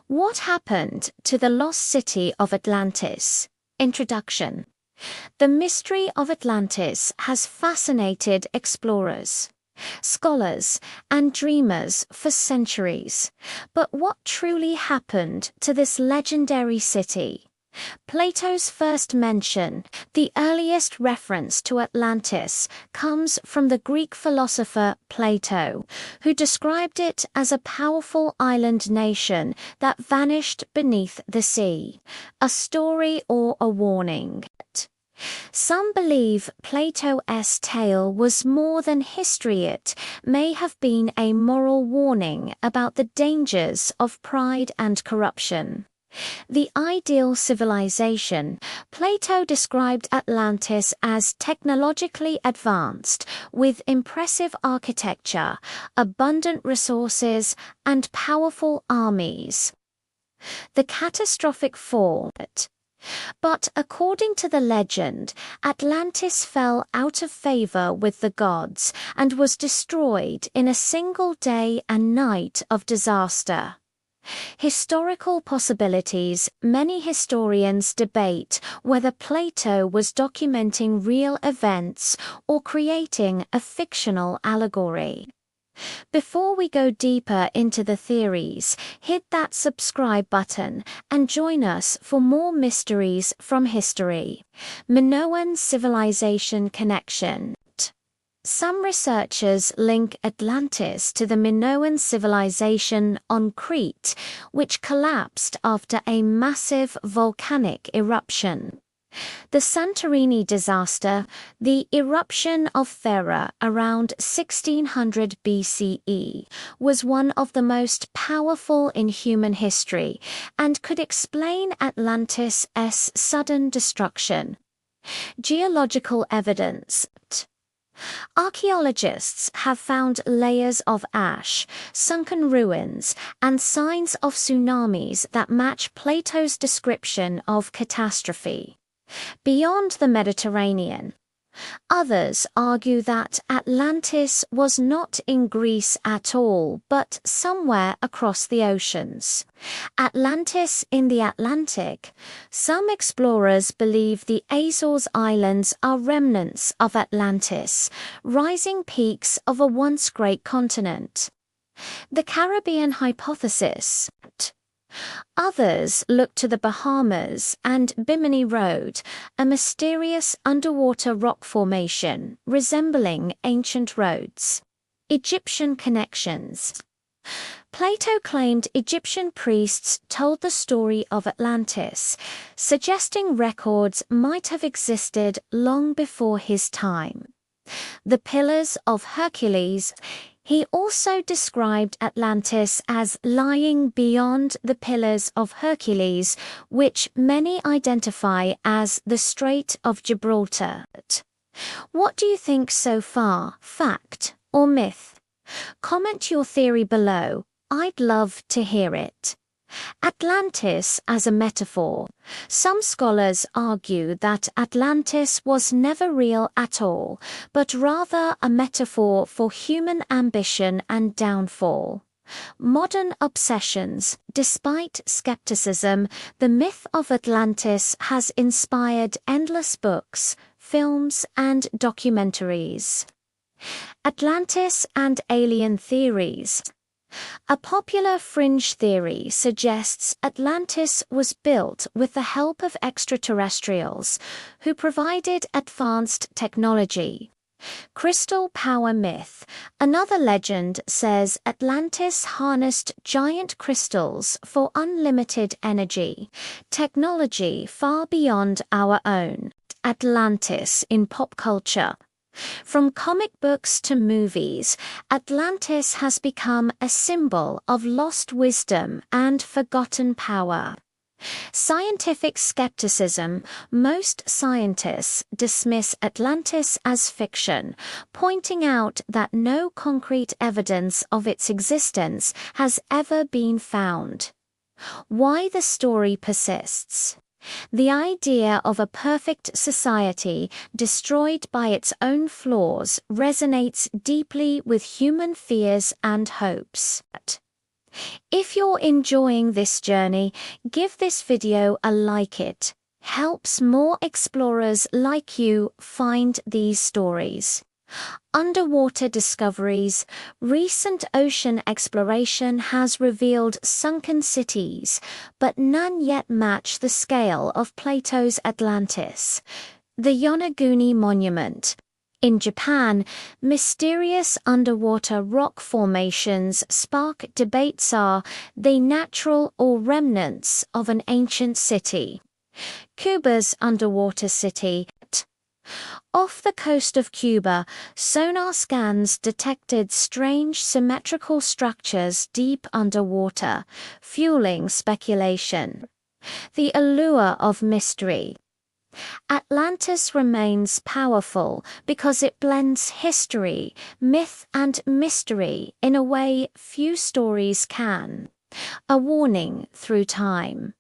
What happened to the lost city of Atlantis? Introduction. The mystery of Atlantis has fascinated explorers, scholars, and dreamers for centuries. But what truly happened to this legendary city? Plato's first mention, the earliest reference to Atlantis, comes from the Greek philosopher Plato, who described it as a powerful island nation that vanished beneath the sea, a story or a warning. Some believe Plato's tale was more than history. It may have been a moral warning about the dangers of pride and corruption. The ideal civilization, Plato described Atlantis as technologically advanced, with impressive architecture, abundant resources, and powerful armies. The catastrophic fall. But according to the legend, Atlantis fell out of favor with the gods and was destroyed in a single day and night of disaster. Historical possibilities. Many historians debate whether Plato was documenting real events or creating a fictional allegory. Before we go deeper into the theories, hit that subscribe button and join us for more mysteries from history. Minoan civilization connection. Some researchers link Atlantis to the Minoan civilization on Crete, which collapsed after a massive volcanic eruption. The Santorini disaster, the eruption of Thera around 1600 BCE, was one of the most powerful in human history and could explain Atlantis' sudden destruction. Geological evidence. Archaeologists have found layers of ash, sunken ruins, and signs of tsunamis that match Plato's description of catastrophe. Beyond the Mediterranean, others argue that Atlantis was not in Greece at all, but somewhere across the oceans. Atlantis in the Atlantic. Some explorers believe the Azores Islands are remnants of Atlantis, rising peaks of a once great continent. The Caribbean hypothesis. Others look to the Bahamas and Bimini Road, a mysterious underwater rock formation resembling ancient roads. Egyptian connections. Plato claimed Egyptian priests told the story of Atlantis, suggesting records might have existed long before his time. The Pillars of Hercules. He also described Atlantis as lying beyond the Pillars of Hercules, which many identify as the Strait of Gibraltar. What do you think so far, fact or myth? Comment your theory below. I'd love to hear it. Atlantis as a metaphor. Some scholars argue that Atlantis was never real at all, but rather a metaphor for human ambition and downfall. Modern obsessions. Despite skepticism, the myth of Atlantis has inspired endless books, films, and documentaries. Atlantis and alien theories. A popular fringe theory suggests Atlantis was built with the help of extraterrestrials who provided advanced technology. Crystal power myth. Another legend says Atlantis harnessed giant crystals for unlimited energy, technology far beyond our own. Atlantis in pop culture. From comic books to movies, Atlantis has become a symbol of lost wisdom and forgotten power. Scientific skepticism. Most scientists dismiss Atlantis as fiction, pointing out that no concrete evidence of its existence has ever been found. Why the story persists. The idea of a perfect society destroyed by its own flaws resonates deeply with human fears and hopes. If you're enjoying this journey, give this video a like. It helps more explorers like you find these stories. Underwater discoveries. Recent ocean exploration has revealed sunken cities, but none yet match the scale of Plato's Atlantis. The Yonaguni Monument. In Japan, mysterious underwater rock formations spark debates. Are they natural or remnants of an ancient city? Cuba's underwater city. Off the coast of Cuba, sonar scans detected strange symmetrical structures deep underwater, fueling speculation. The allure of mystery. Atlantis remains powerful because it blends history, myth, and mystery in a way few stories can. A warning through time.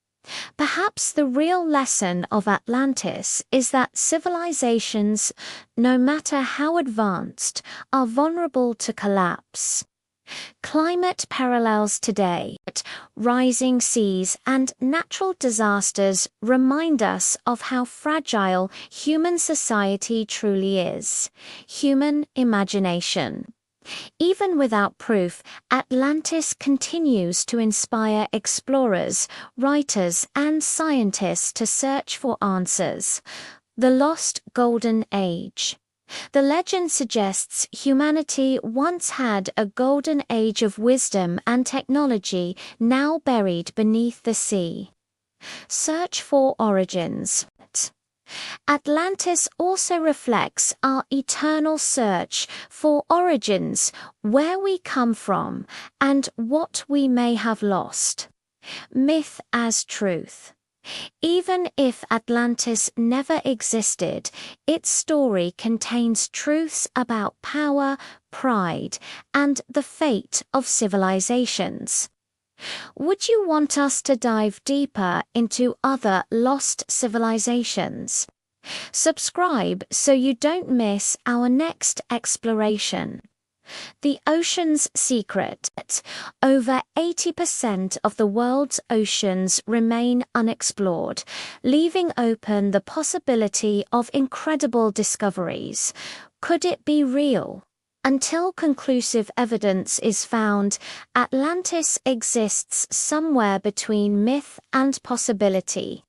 Perhaps the real lesson of Atlantis is that civilizations, no matter how advanced, are vulnerable to collapse. Climate parallels today. Rising seas and natural disasters remind us of how fragile human society truly is. Human imagination. Even without proof, Atlantis continues to inspire explorers, writers, and scientists to search for answers. The Lost Golden Age. The legend suggests humanity once had a golden age of wisdom and technology now buried beneath the sea. Search for origins. Atlantis also reflects our eternal search for origins, where we come from, and what we may have lost. Myth as truth. Even if Atlantis never existed, its story contains truths about power, pride, and the fate of civilizations. Would you want us to dive deeper into other lost civilizations? Subscribe so you don't miss our next exploration. The ocean's secret. Over 80% of the world's oceans remain unexplored, leaving open the possibility of incredible discoveries. Could it be real? Until conclusive evidence is found, Atlantis exists somewhere between myth and possibility.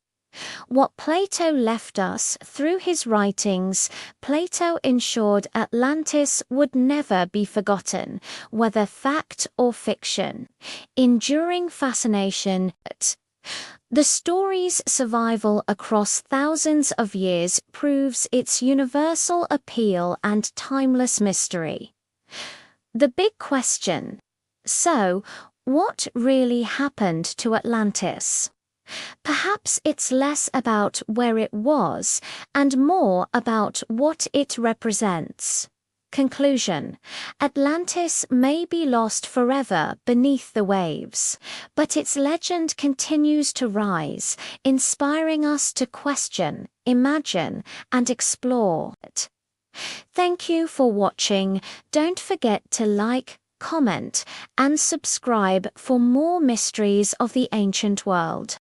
What Plato left us through his writings, Plato ensured Atlantis would never be forgotten, whether fact or fiction. Enduring fascination. The story's survival across thousands of years proves its universal appeal and timeless mystery. The big question. So, what really happened to Atlantis? Perhaps it's less about where it was and more about what it represents. Conclusion. Atlantis may be lost forever beneath the waves, but its legend continues to rise, inspiring us to question, imagine, and explore it. Thank you for watching. Don't forget to like, comment, and subscribe for more mysteries of the ancient world.